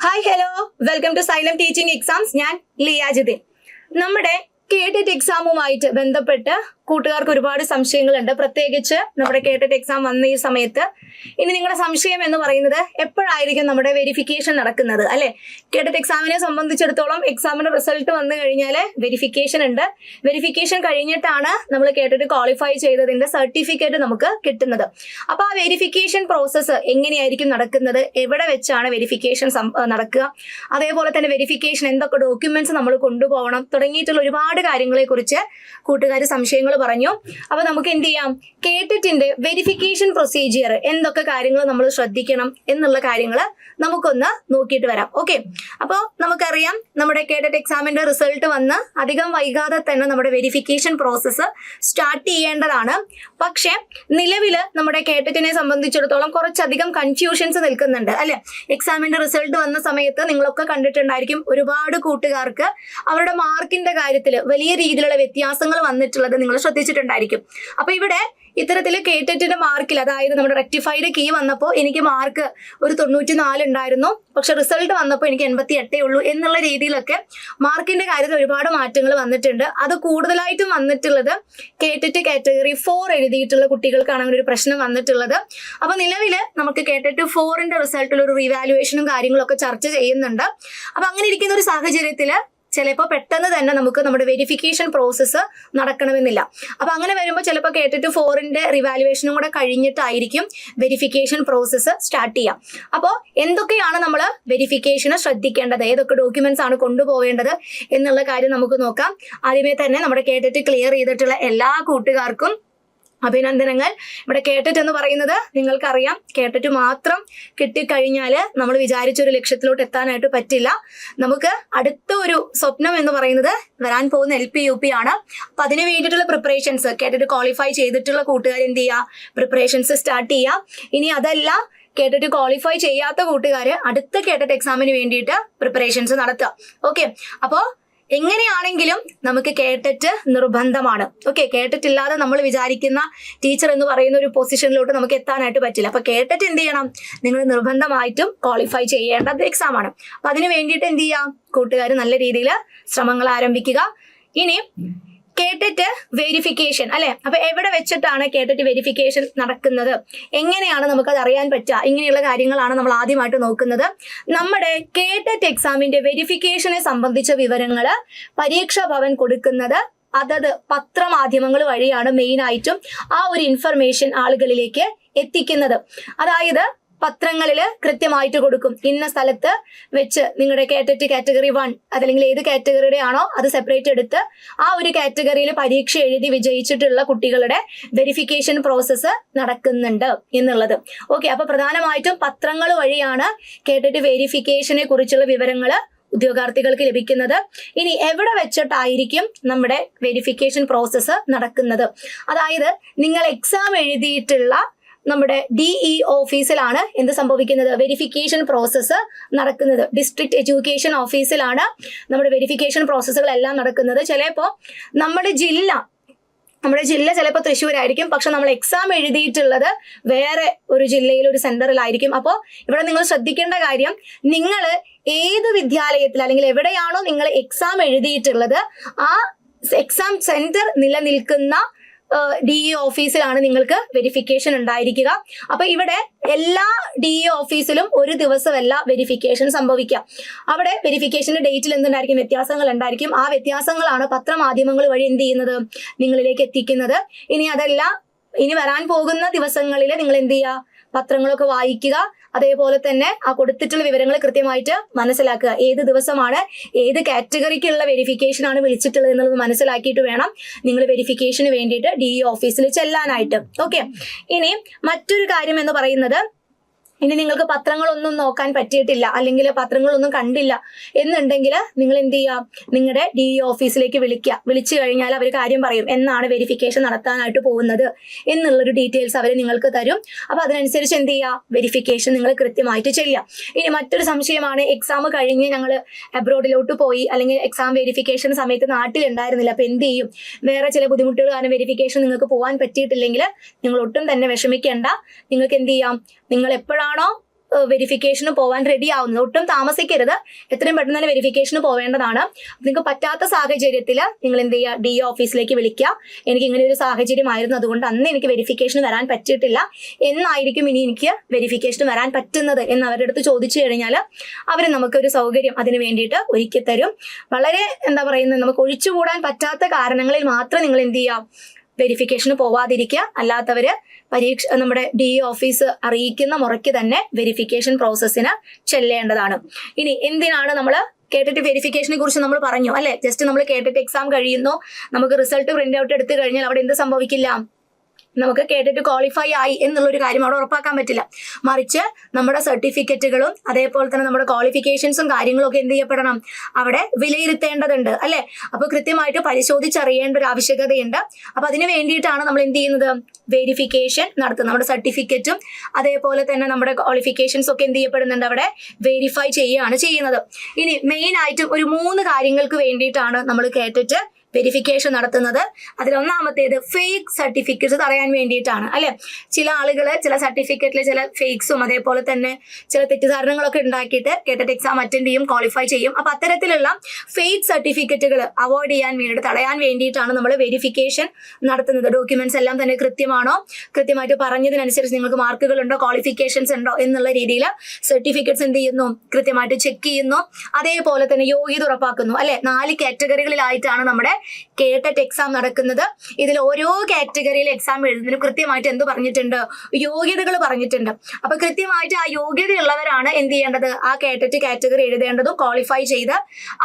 Hi hello welcome to Xylem teaching exams. ഞാൻ ലിയാജിദിൻ. നമ്മുടെ കേട്ടറ്റ് എക്സാമുമായിട്ട് ബന്ധപ്പെട്ട് കൂട്ടുകാർക്ക് ഒരുപാട് സംശയങ്ങളുണ്ട്. പ്രത്യേകിച്ച് നമ്മുടെ കേട്ടറ്റ് എക്സാം വന്ന ഈ സമയത്ത് ഇനി നിങ്ങളുടെ സംശയം എന്ന് പറയുന്നത് എപ്പോഴായിരിക്കും നമ്മുടെ വെരിഫിക്കേഷൻ നടക്കുന്നത് അല്ലെ? കേട്ടറ്റ് എക്സാമിനെ സംബന്ധിച്ചിടത്തോളം എക്സാമിന്റെ റിസൾട്ട് വന്നു കഴിഞ്ഞാൽ വെരിഫിക്കേഷൻ ഉണ്ട്. വെരിഫിക്കേഷൻ കഴിഞ്ഞിട്ടാണ് നമ്മൾ കേട്ടറ്റ് ക്വാളിഫൈ ചെയ്തതിന്റെ സർട്ടിഫിക്കറ്റ് നമുക്ക് കിട്ടുന്നത്. അപ്പൊ ആ വെരിഫിക്കേഷൻ പ്രോസസ്സ് എങ്ങനെയായിരിക്കും നടക്കുന്നത്, എവിടെ വെച്ചാണ് വെരിഫിക്കേഷൻ നടക്കുക, അതേപോലെ തന്നെ വെരിഫിക്കേഷൻ എന്തൊക്കെ ഡോക്യുമെന്റ്സ് നമ്മൾ കൊണ്ടുപോകണം തുടങ്ങിയിട്ടുള്ള ഒരുപാട് കാര്യങ്ങളെ കുറിച്ച് കൂട്ടുകാർ സംശയങ്ങൾ പറഞ്ഞു. അപ്പൊ നമുക്ക് എന്ത് ചെയ്യാം, കേട്ടറ്റിന്റെ വെരിഫിക്കേഷൻ പ്രൊസീജിയർ എന്തൊക്കെ കാര്യങ്ങൾ നമ്മൾ ശ്രദ്ധിക്കണം എന്നുള്ള കാര്യങ്ങൾ നമുക്കൊന്ന് നോക്കിയിട്ട് വരാം. ഓക്കെ, അപ്പോൾ നമുക്കറിയാം നമ്മുടെ കേട്ടറ്റ് എക്സാമിന്റെ റിസൾട്ട് വന്ന് അധികം വൈകാതെ തന്നെ നമ്മുടെ വെരിഫിക്കേഷൻ പ്രോസസ്സ് സ്റ്റാർട്ട് ചെയ്യേണ്ടതാണ്. പക്ഷെ നിലവിൽ നമ്മുടെ കേട്ടറ്റിനെ സംബന്ധിച്ചിടത്തോളം കുറച്ചധികം കൺഫ്യൂഷൻസ് നിൽക്കുന്നുണ്ട് അല്ലെ? എക്സാമിന്റെ റിസൾട്ട് വന്ന സമയത്ത് നിങ്ങളൊക്കെ കണ്ടിട്ടുണ്ടായിരിക്കും ഒരുപാട് കൂട്ടുകാർക്ക് അവരുടെ മാർക്കിന്റെ കാര്യത്തിൽ വലിയ രീതിയിലുള്ള വ്യത്യാസങ്ങൾ വന്നിട്ടുള്ളത് നിങ്ങൾ ശ്രദ്ധിച്ചിട്ടുണ്ടായിരിക്കും. അപ്പൊ ഇവിടെ ഇത്തരത്തിൽ കേട്ടറ്റിന്റെ മാർക്കിൽ, അതായത് നമ്മുടെ റെക്ടിഫൈഡ് കീ വന്നപ്പോൾ എനിക്ക് മാർക്ക് ഒരു 94 ഉണ്ടായിരുന്നു, പക്ഷെ റിസൾട്ട് വന്നപ്പോൾ എനിക്ക് 88 ഉള്ളൂ എന്നുള്ള രീതിയിലൊക്കെ മാർക്കിന്റെ കാര്യത്തിൽ ഒരുപാട് മാറ്റങ്ങൾ വന്നിട്ടുണ്ട്. അത് കൂടുതലായിട്ടും വന്നിട്ടുള്ളത് കേട്ടറ്റ് കാറ്റഗറി 4 എഴുതിയിട്ടുള്ള കുട്ടികൾക്കാണ് അങ്ങനെ ഒരു പ്രശ്നം വന്നിട്ടുള്ളത്. അപ്പൊ നിലവില് നമുക്ക് കേട്ടറ്റ് 4ന്റെ റിസൾട്ടിൽ ഒരു റീവാലുവേഷനും കാര്യങ്ങളൊക്കെ ചർച്ച ചെയ്യുന്നുണ്ട്. അപ്പൊ അങ്ങനെ ഇരിക്കുന്ന ഒരു സാഹചര്യത്തില് ചിലപ്പോൾ പെട്ടെന്ന് തന്നെ നമുക്ക് നമ്മുടെ വെരിഫിക്കേഷൻ പ്രോസസ്സ് നടക്കണമെന്നില്ല. അപ്പൊ അങ്ങനെ വരുമ്പോൾ ചിലപ്പോൾ കേട്ടിട്ട് 4ന്റെ റിവാലുവേഷനും കൂടെ കഴിഞ്ഞിട്ടായിരിക്കും വെരിഫിക്കേഷൻ പ്രോസസ്സ് സ്റ്റാർട്ട് ചെയ്യാം. അപ്പോൾ എന്തൊക്കെയാണ് നമ്മൾ വെരിഫിക്കേഷന് ശ്രദ്ധിക്കേണ്ടത്, ഏതൊക്കെ ഡോക്യുമെന്റ്സ് ആണ് കൊണ്ടുപോകേണ്ടത് എന്നുള്ള കാര്യം നമുക്ക് നോക്കാം. ആദ്യമേ തന്നെ നമ്മുടെ കേട്ടിട്ട് ക്ലിയർ ചെയ്തിട്ടുള്ള എല്ലാ കൂട്ടുകാർക്കും അഭിനന്ദനങ്ങൾ. ഇവിടെ കേട്ടറ്റ് എന്ന് പറയുന്നത് നിങ്ങൾക്കറിയാം, കേട്ടറ്റ് മാത്രം കിട്ടിക്കഴിഞ്ഞാൽ നമ്മൾ വിചാരിച്ചൊരു ലക്ഷ്യത്തിലോട്ട് എത്താനായിട്ട് പറ്റില്ല. നമുക്ക് അടുത്ത ഒരു സ്വപ്നം എന്ന് പറയുന്നത് വരാൻ പോകുന്ന LP UP ആണ്. അപ്പൊ അതിന് വേണ്ടിയിട്ടുള്ള പ്രിപ്പറേഷൻസ് കേട്ടറ്റ് ക്വാളിഫൈ ചെയ്തിട്ടുള്ള കൂട്ടുകാർ എന്ത് ചെയ്യുക, പ്രിപ്പറേഷൻസ് സ്റ്റാർട്ട് ചെയ്യുക. ഇനി അതല്ല, കേട്ടറ്റ് ക്വാളിഫൈ ചെയ്യാത്ത കൂട്ടുകാർ അടുത്ത കേട്ടറ്റ് എക്സാമിന് വേണ്ടിയിട്ട് പ്രിപ്പറേഷൻസ് നടത്തുക. ഓക്കെ, അപ്പോൾ എങ്ങനെയാണെങ്കിലും നമുക്ക് കേട്ടറ്റ് നിർബന്ധമാണ്. ഓക്കെ, കേട്ടറ്റ് ഇല്ലാതെ നമ്മൾ വിചാരിക്കുന്ന ടീച്ചർ എന്ന് പറയുന്ന ഒരു പൊസിഷനിലോട്ട് നമുക്ക് എത്താനായിട്ട് പറ്റില്ല. അപ്പൊ കേട്ടറ്റ് എന്ത് ചെയ്യണം, നിങ്ങൾ നിർബന്ധമായിട്ടും ക്വാളിഫൈ ചെയ്യേണ്ടത് എക്സാം ആണ്. അപ്പൊ അതിന് വേണ്ടിയിട്ട് എന്ത് ചെയ്യാം, കൂട്ടുകാർ നല്ല രീതിയിൽ ശ്രമങ്ങൾ ആരംഭിക്കുക. ഇനി കേട്ടറ്റ് വെരിഫിക്കേഷൻ അല്ലെ? അപ്പൊ എവിടെ വെച്ചിട്ടാണ് കേട്ടറ്റ് വെരിഫിക്കേഷൻ നടക്കുന്നത്, എങ്ങനെയാണ് നമുക്കത് അറിയാൻ പറ്റുക, ഇങ്ങനെയുള്ള കാര്യങ്ങളാണ് നമ്മൾ ആദ്യമായിട്ട് നോക്കുന്നത്. നമ്മുടെ കേട്ടറ്റ് എക്സാമിന്റെ വെരിഫിക്കേഷനെ സംബന്ധിച്ച വിവരങ്ങൾ പരീക്ഷാ ഭവൻ കൊടുക്കുന്നത് അതത് പത്രമാധ്യമങ്ങൾ വഴിയാണ് മെയിൻ ആയിട്ടും ആ ഒരു ഇൻഫർമേഷൻ ആളുകളിലേക്ക് എത്തിക്കുന്നത്. അതായത് പത്രങ്ങളിൽ കൃത്യമായിട്ട് കൊടുക്കും, ഇന്ന സ്ഥലത്ത് വെച്ച് നിങ്ങളുടെ കേട്ടറ്റ് കാറ്റഗറി 1 അതല്ലെങ്കിൽ ഏത് കാറ്റഗറിയുടെ ആണോ അത് സെപ്പറേറ്റ് എടുത്ത് ആ ഒരു കാറ്റഗറിയിൽ പരീക്ഷ എഴുതി വിജയിച്ചിട്ടുള്ള കുട്ടികളുടെ വെരിഫിക്കേഷൻ പ്രോസസ്സ് നടക്കുന്നുണ്ട് എന്നുള്ളത്. ഓക്കെ, അപ്പൊ പ്രധാനമായിട്ടും പത്രങ്ങൾ വഴിയാണ് കേട്ടറ്റ് വെരിഫിക്കേഷനെ കുറിച്ചുള്ള വിവരങ്ങൾ ഉദ്യോഗാർത്ഥികൾക്ക് ലഭിക്കുന്നത്. ഇനി എവിടെ വെച്ചിട്ടായിരിക്കും നമ്മുടെ വെരിഫിക്കേഷൻ പ്രോസസ്സ് നടക്കുന്നത്, അതായത് നിങ്ങൾ എക്സാം എഴുതിയിട്ടുള്ള നമ്മുടെ DE ഓഫീസിലാണ് എന്ത് സംഭവിക്കുന്നത്, വെരിഫിക്കേഷൻ പ്രോസസ്സ് നടക്കുന്നത്. ഡിസ്ട്രിക്ട് എഡ്യൂക്കേഷൻ ഓഫീസിലാണ് നമ്മുടെ വെരിഫിക്കേഷൻ പ്രോസസ്സുകളെല്ലാം നടക്കുന്നത്. ചിലപ്പോൾ നമ്മുടെ ജില്ല ചിലപ്പോൾ തൃശ്ശൂരായിരിക്കും, പക്ഷെ നമ്മൾ എക്സാം എഴുതിയിട്ടുള്ളത് വേറെ ഒരു ജില്ലയിൽ ഒരു സെന്ററിലായിരിക്കും. അപ്പോൾ ഇവിടെ നിങ്ങൾ ശ്രദ്ധിക്കേണ്ട കാര്യം, നിങ്ങൾ ഏത് വിദ്യാലയത്തിൽ അല്ലെങ്കിൽ എവിടെയാണോ നിങ്ങൾ എക്സാം എഴുതിയിട്ടുള്ളത് ആ എക്സാം സെന്റർ നിലനിൽക്കുന്ന DE ഓഫീസിലാണ് നിങ്ങൾക്ക് വെരിഫിക്കേഷൻ ഉണ്ടായിരിക്കുക. അപ്പൊ ഇവിടെ എല്ലാ DE ഓഫീസിലും ഒരു ദിവസമല്ല വെരിഫിക്കേഷൻ സംഭവിക്കുക. അവിടെ വെരിഫിക്കേഷന്റെ ഡേറ്റിൽ എന്തുണ്ടായിരിക്കും, വ്യത്യാസങ്ങൾ ഉണ്ടായിരിക്കും. ആ വ്യത്യാസങ്ങളാണ് പത്രമാധ്യമങ്ങൾ വഴി എന്ത് ചെയ്യുന്നത്, നിങ്ങളിലേക്ക് എത്തിക്കുന്നത്. ഇനി അതല്ല, ഇനി വരാൻ പോകുന്ന ദിവസങ്ങളിൽ നിങ്ങൾ എന്ത് ചെയ്യുക, പത്രങ്ങളൊക്കെ വായിക്കുക. അതേപോലെ തന്നെ ആ കൊടുത്തിട്ടുള്ള വിവരങ്ങൾ കൃത്യമായിട്ട് മനസ്സിലാക്കുക. ഏത് ദിവസമാണ് ഏത് കാറ്റഗറിക്കുള്ള വെരിഫിക്കേഷൻ ആണ് വിളിച്ചിട്ടുള്ളത് എന്നുള്ളത് മനസ്സിലാക്കിയിട്ട് വേണം നിങ്ങൾ വെരിഫിക്കേഷന് വേണ്ടിയിട്ട് DE ഓഫീസിൽ ചെല്ലാനായിട്ട്. ഓക്കെ, ഇനി മറ്റൊരു കാര്യം എന്ന് പറയുന്നത്, ഇനി നിങ്ങൾക്ക് പത്രങ്ങളൊന്നും നോക്കാൻ പറ്റിയിട്ടില്ല അല്ലെങ്കിൽ പത്രങ്ങളൊന്നും കണ്ടില്ല എന്നുണ്ടെങ്കിൽ നിങ്ങൾ എന്ത് ചെയ്യുക, നിങ്ങളുടെ DE ഓഫീസിലേക്ക് വിളിച്ചു കഴിഞ്ഞാൽ അവർ കാര്യം പറയും എന്നാണ് വെരിഫിക്കേഷൻ നടത്താനായിട്ട് പോകുന്നത് എന്നുള്ളൊരു ഡീറ്റെയിൽസ് അവർ നിങ്ങൾക്ക് തരും. അപ്പൊ അതിനനുസരിച്ച് എന്ത് ചെയ്യുക, വെരിഫിക്കേഷൻ നിങ്ങൾ കൃത്യമായിട്ട് ചെയ്യുക. ഇനി മറ്റൊരു സംശയമാണ്, എക്സാം കഴിഞ്ഞ് ഞങ്ങൾ അബ്രോഡിലോട്ട് പോയി അല്ലെങ്കിൽ എക്സാം വെരിഫിക്കേഷൻ സമയത്ത് നാട്ടിലുണ്ടായിരുന്നില്ല, അപ്പൊ എന്ത് ചെയ്യും, വേറെ ചില ബുദ്ധിമുട്ടുകൾ കാരണം വെരിഫിക്കേഷൻ നിങ്ങൾക്ക് പോകാൻ പറ്റിയിട്ടില്ലെങ്കിൽ നിങ്ങൾ ഒട്ടും തന്നെ വിഷമിക്കേണ്ട. നിങ്ങൾക്ക് എന്ത് ചെയ്യാം, നിങ്ങൾ എപ്പോഴാണോ വെരിഫിക്കേഷന് പോകാൻ റെഡി ആവുന്നത്. ഒട്ടും താമസിക്കരുത്, എത്രയും പെട്ടെന്ന് തന്നെ വെരിഫിക്കേഷന് പോവേണ്ടതാണ്. നിങ്ങൾക്ക് പറ്റാത്ത സാഹചര്യത്തിൽ നിങ്ങൾ എന്ത് ചെയ്യുക, DO ഓഫീസിലേക്ക് വിളിക്കുക. എനിക്ക് ഇങ്ങനെ ഒരു സാഹചര്യമായിരുന്നു, അതുകൊണ്ട് അന്ന് എനിക്ക് വെരിഫിക്കേഷൻ വരാൻ പറ്റിയിട്ടില്ല, എന്നായിരിക്കും ഇനി എനിക്ക് വെരിഫിക്കേഷൻ വരാൻ പറ്റുന്നത് എന്ന് അവരുടെ അടുത്ത് ചോദിച്ചു കഴിഞ്ഞാൽ അവർ നമുക്കൊരു സൗകര്യം അതിന് വേണ്ടിയിട്ട് ഒരുക്കി തരും. വളരെ എന്താ പറയുന്നത്, നമുക്ക് ഒഴിച്ചുകൂടാൻ പറ്റാത്ത കാരണങ്ങളിൽ മാത്രം നിങ്ങൾ എന്ത് ചെയ്യുക, വെരിഫിക്കേഷന് പോവാതിരിക്കുക. അല്ലാത്തവര് നമ്മുടെ DO ഓഫീസ് അറിയിക്കുന്ന മുറയ്ക്ക് തന്നെ വെരിഫിക്കേഷൻ പ്രോസസ്സിന് ചെല്ലേണ്ടതാണ്. ഇനി എന്തിനാണ് നമ്മൾ കേട്ടിട്ട് വെരിഫിക്കേഷനെ കുറിച്ച് നമ്മൾ പറഞ്ഞു അല്ലെ. ജസ്റ്റ് നമ്മൾ കേട്ടിട്ട് എക്സാം കഴിയുന്നു, നമുക്ക് റിസൾട്ട് പ്രിന്റ് ഔട്ട് എടുത്തു കഴിഞ്ഞാൽ അവിടെ എന്ത് സംഭവിക്കില്ല, നമുക്ക് കേട്ടിട്ട് ക്വാളിഫൈ ആയി എന്നുള്ളൊരു കാര്യം അവിടെ ഉറപ്പാക്കാൻ പറ്റില്ല. മറിച്ച് നമ്മുടെ സർട്ടിഫിക്കറ്റുകളും അതേപോലെ തന്നെ നമ്മുടെ ക്വാളിഫിക്കേഷൻസും കാര്യങ്ങളും ഒക്കെ എന്ത് ചെയ്യപ്പെടണം, അവിടെ വിലയിരുത്തേണ്ടതുണ്ട് അല്ലെ. അപ്പൊ കൃത്യമായിട്ട് പരിശോധിച്ചറിയേണ്ട ഒരു ആവശ്യകതയുണ്ട്. അപ്പൊ അതിന് വേണ്ടിയിട്ടാണ് നമ്മൾ എന്ത് ചെയ്യുന്നത്, വെരിഫിക്കേഷൻ നടത്തുന്നത്. നമ്മുടെ സർട്ടിഫിക്കറ്റും അതേപോലെ തന്നെ നമ്മുടെ ക്വാളിഫിക്കേഷൻസ് ഒക്കെ എന്ത് ചെയ്യപ്പെടുന്നുണ്ട്, അവിടെ വെരിഫൈ ചെയ്യുകയാണ് ചെയ്യുന്നത്. ഇനി മെയിൻ ആയിട്ടും ഒരു 3 കാര്യങ്ങൾക്ക് വേണ്ടിയിട്ടാണ് നമ്മൾ കേട്ടിട്ട് വെരിഫിക്കേഷൻ നടത്തുന്നത്. അതിലൊന്നാമത്തേത് ഫേക്ക് സർട്ടിഫിക്കറ്റ്സ് തടയാൻ വേണ്ടിയിട്ടാണ് അല്ലെ. ചില ആളുകൾ ചില സർട്ടിഫിക്കറ്റിൽ ചില ഫേക്സും അതേപോലെ തന്നെ ചില തെറ്റിദ്ധാരണകളൊക്കെ ഉണ്ടാക്കിയിട്ട് കേട്ടിട്ട് എക്സാം അറ്റൻഡ് ചെയ്യും, ക്വാളിഫൈ ചെയ്യും. അപ്പൊ അത്തരത്തിലുള്ള ഫേക്ക് സർട്ടിഫിക്കറ്റുകൾ അവോയ്ഡ് ചെയ്യാൻ വേണ്ടിയിട്ട്, തടയാൻ വേണ്ടിയിട്ടാണ് നമ്മൾ വെരിഫിക്കേഷൻ നടത്തുന്നത്. ഡോക്യുമെന്റ്സ് എല്ലാം തന്നെ കൃത്യമാണോ, കൃത്യമായിട്ട് പറഞ്ഞതിനനുസരിച്ച് നിങ്ങൾക്ക് മാർക്കുകൾ ഉണ്ടോ, ക്വാളിഫിക്കേഷൻസ് ഉണ്ടോ എന്നുള്ള രീതിയിൽ സർട്ടിഫിക്കറ്റ്സ് എന്ത് ചെയ്യുന്നു, കൃത്യമായിട്ട് ചെക്ക് ചെയ്യുന്നു. അതേപോലെ തന്നെ യോഗ്യത ഉറപ്പാക്കുന്നു അല്ലെ. 4 കാറ്റഗറികളിലായിട്ടാണ് നമ്മുടെ കേട്ടറ്റ് എക്സാം നടക്കുന്നത്. ഇതിൽ ഓരോ കാറ്റഗറിയിൽ എക്സാം എഴുതുന്നതിന് കൃത്യമായിട്ട് എന്ത് പറഞ്ഞിട്ടുണ്ട്, യോഗ്യതകൾ പറഞ്ഞിട്ടുണ്ട്. അപ്പൊ കൃത്യമായിട്ട് ആ യോഗ്യതയുള്ളവരാണ് എന്ത് ചെയ്യേണ്ടത്, ആ കേട്ടറ്റ് കാറ്റഗറി എഴുതേണ്ടതും ക്വാളിഫൈ ചെയ്ത്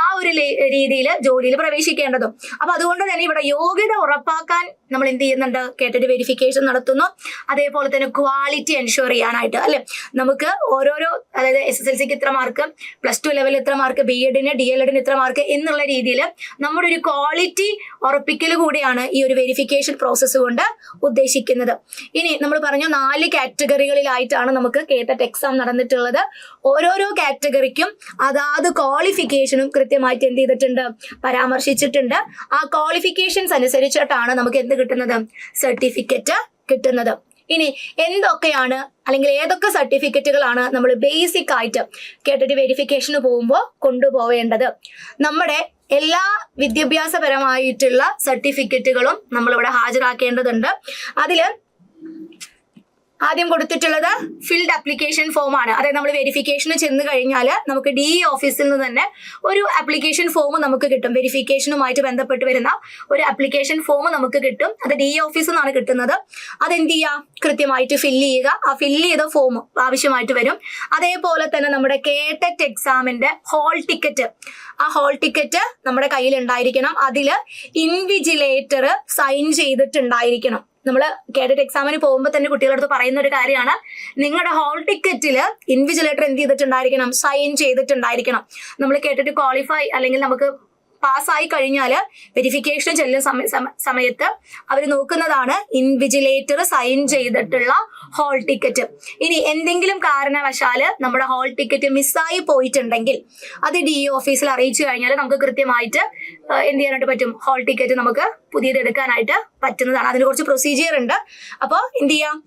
ആ ഒരു രീതിയിൽ ജോലിയിൽ പ്രവേശിക്കേണ്ടതും. അപ്പൊ അതുകൊണ്ട് തന്നെ ഇവിടെ യോഗ്യത ഉറപ്പാക്കാൻ നമ്മൾ എന്ത് ചെയ്യുന്നുണ്ട്, കേട്ടറ്റ് വെരിഫിക്കേഷൻ നടത്തുന്നു. അതേപോലെ തന്നെ ക്വാളിറ്റി എൻഷുർ ചെയ്യാനായിട്ട് അല്ലെ. നമുക്ക് ഓരോരോ, അതായത് SSLCക്ക് ഇത്ര മാർക്ക്, +2 ലെവലിൽ ഇത്ര മാർക്ക്, BEdന് DLEdന് ഇത്ര മാർക്ക് എന്നുള്ള രീതിയിൽ നമ്മുടെ ഒരു ക്വാളിറ്റി ഉറപ്പിക്കൽ കൂടിയാണ് ഈ ഒരു വെരിഫിക്കേഷൻ പ്രോസസ്സ് കൊണ്ട് ഉദ്ദേശിക്കുന്നത്. ഇനി നമ്മൾ പറഞ്ഞു 4 കാറ്റഗറികളിലായിട്ടാണ് നമുക്ക് കേട്ടറ്റ് എക്സാം നടന്നിട്ടുള്ളത്. ഓരോരോ കാറ്റഗറിക്കും അതാത് ക്വാളിഫിക്കേഷനും കൃത്യമായിട്ട് എന്ത് ചെയ്തിട്ടുണ്ട്, പരാമർശിച്ചിട്ടുണ്ട്. ആ ക്വാളിഫിക്കേഷൻസ് അനുസരിച്ചിട്ടാണ് നമുക്ക് എന്ത് കിട്ടുന്നത്, സർട്ടിഫിക്കറ്റ് കിട്ടുന്നത്. ഇനി എന്തൊക്കെയാണ് അല്ലെങ്കിൽ ഏതൊക്കെ സർട്ടിഫിക്കറ്റുകളാണ് നമ്മൾ ബേസിക് ആയിട്ട് കേട്ടിട്ട് വെരിഫിക്കേഷന് പോകുമ്പോൾ കൊണ്ടുപോവേണ്ടത്? നമ്മുടെ എല്ലാ വിദ്യാഭ്യാസപരമായിട്ടുള്ള സർട്ടിഫിക്കറ്റുകളും നമ്മളിവിടെ ഹാജരാക്കേണ്ടതുണ്ട്. അതില് ആദ്യം കൊടുത്തിട്ടുള്ളത് ഫിൽഡ് ആപ്ലിക്കേഷൻ ഫോം ആണ്. അതായത് നമ്മൾ വെരിഫിക്കേഷന് ചെന്ന് കഴിഞ്ഞാൽ നമുക്ക് DE ഓഫീസിൽ നിന്ന് തന്നെ ഒരു ആപ്ലിക്കേഷൻ ഫോം നമുക്ക് കിട്ടും. വെരിഫിക്കേഷനുമായിട്ട് ബന്ധപ്പെട്ട് വരുന്ന ഒരു ആപ്ലിക്കേഷൻ ഫോം നമുക്ക് കിട്ടും. അത് DE ഓഫീസിൽ നിന്നാണ് കിട്ടുന്നത്. അതെന്ത് ചെയ്യുക, കൃത്യമായിട്ട് ഫില്ല് ചെയ്യുക. ആ ഫില്ല് ചെയ്ത ഫോം ആവശ്യമായിട്ട് വരും. അതേപോലെ തന്നെ നമ്മുടെ കേട്ടറ്റ് എക്സാമിന്റെ ഹോൾ ടിക്കറ്റ്, ആ ഹോൾ ടിക്കറ്റ് നമ്മുടെ കയ്യിൽ ഉണ്ടായിരിക്കണം. അതില് ഇൻവിജിലേറ്റർ സൈൻ ചെയ്തിട്ടുണ്ടായിരിക്കണം. നമ്മൾ കേട്ടറ്റ് എക്സാമിന് പോകുമ്പോൾ തന്നെ കുട്ടികളുടെ അടുത്ത് പറയുന്ന ഒരു കാര്യമാണ്, നിങ്ങളുടെ ഹോൾ ടിക്കറ്റിൽ ഇൻവിജിലേറ്റർ എന്ത് ചെയ്തിട്ടുണ്ടായിരിക്കണം, സൈൻ ചെയ്തിട്ടുണ്ടായിരിക്കണം. നമ്മൾ കേട്ടിട്ട് ക്വാളിഫൈ അല്ലെങ്കിൽ നമുക്ക് പാസ്സായി കഴിഞ്ഞാൽ വെരിഫിക്കേഷൻ ചെല്ലുന്ന സമയത്ത് അവർ നോക്കുന്നതാണ് ഇൻവിജിലേറ്റർ സൈൻ ചെയ്തിട്ടുള്ള ഹോൾ ടിക്കറ്റ്. ഇനി എന്തെങ്കിലും കാരണവശാല് നമ്മുടെ ഹോൾ ടിക്കറ്റ് മിസ്സായി പോയിട്ടുണ്ടെങ്കിൽ അത് DE ഓഫീസിൽ അറിയിച്ചു കഴിഞ്ഞാൽ നമുക്ക് കൃത്യമായിട്ട് എന്ത് ചെയ്യാനായിട്ട് പറ്റും, ഹോൾ ടിക്കറ്റ് നമുക്ക് പുതിയത് എടുക്കാനായിട്ട് പറ്റുന്നതാണ്. അതിന് കുറച്ച് പ്രൊസീജിയർ ഉണ്ട്. അപ്പോൾ എന്ത് ചെയ്യാം,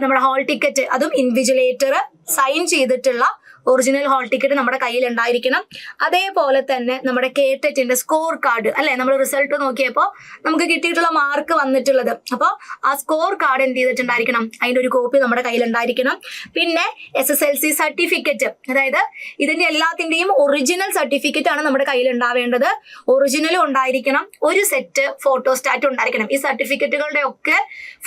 നമ്മുടെ ഹോൾ ടിക്കറ്റ് അതും ഇൻവിജിലേറ്റർ സൈൻ ചെയ്തിട്ടുള്ള ഒറിജിനൽ ഹോൾ ടിക്കറ്റ് നമ്മുടെ കയ്യിൽ ഉണ്ടായിരിക്കണം. അതേപോലെ തന്നെ നമ്മുടെ കേട്ടറ്റിന്റെ സ്കോർ കാർഡ് അല്ലെ, നമ്മൾ റിസൾട്ട് നോക്കിയപ്പോൾ നമുക്ക് കിട്ടിയിട്ടുള്ള മാർക്ക് വന്നിട്ടുള്ളത്, അപ്പോൾ ആ സ്കോർ കാർഡ് എന്ത് ചെയ്തിട്ടുണ്ടായിരിക്കണം, അതിന്റെ ഒരു കോപ്പി നമ്മുടെ കയ്യിൽ ഉണ്ടായിരിക്കണം. പിന്നെ SSLC സർട്ടിഫിക്കറ്റ്, അതായത് ഇതിന്റെ എല്ലാത്തിന്റെയും ഒറിജിനൽ സർട്ടിഫിക്കറ്റ് ആണ് നമ്മുടെ കയ്യിൽ ഉണ്ടാവേണ്ടത്. ഒറിജിനലും ഉണ്ടായിരിക്കണം, ഒരു സെറ്റ് ഫോട്ടോസ്റ്റാറ്റ് ഉണ്ടായിരിക്കണം. ഈ സർട്ടിഫിക്കറ്റുകളുടെ ഒക്കെ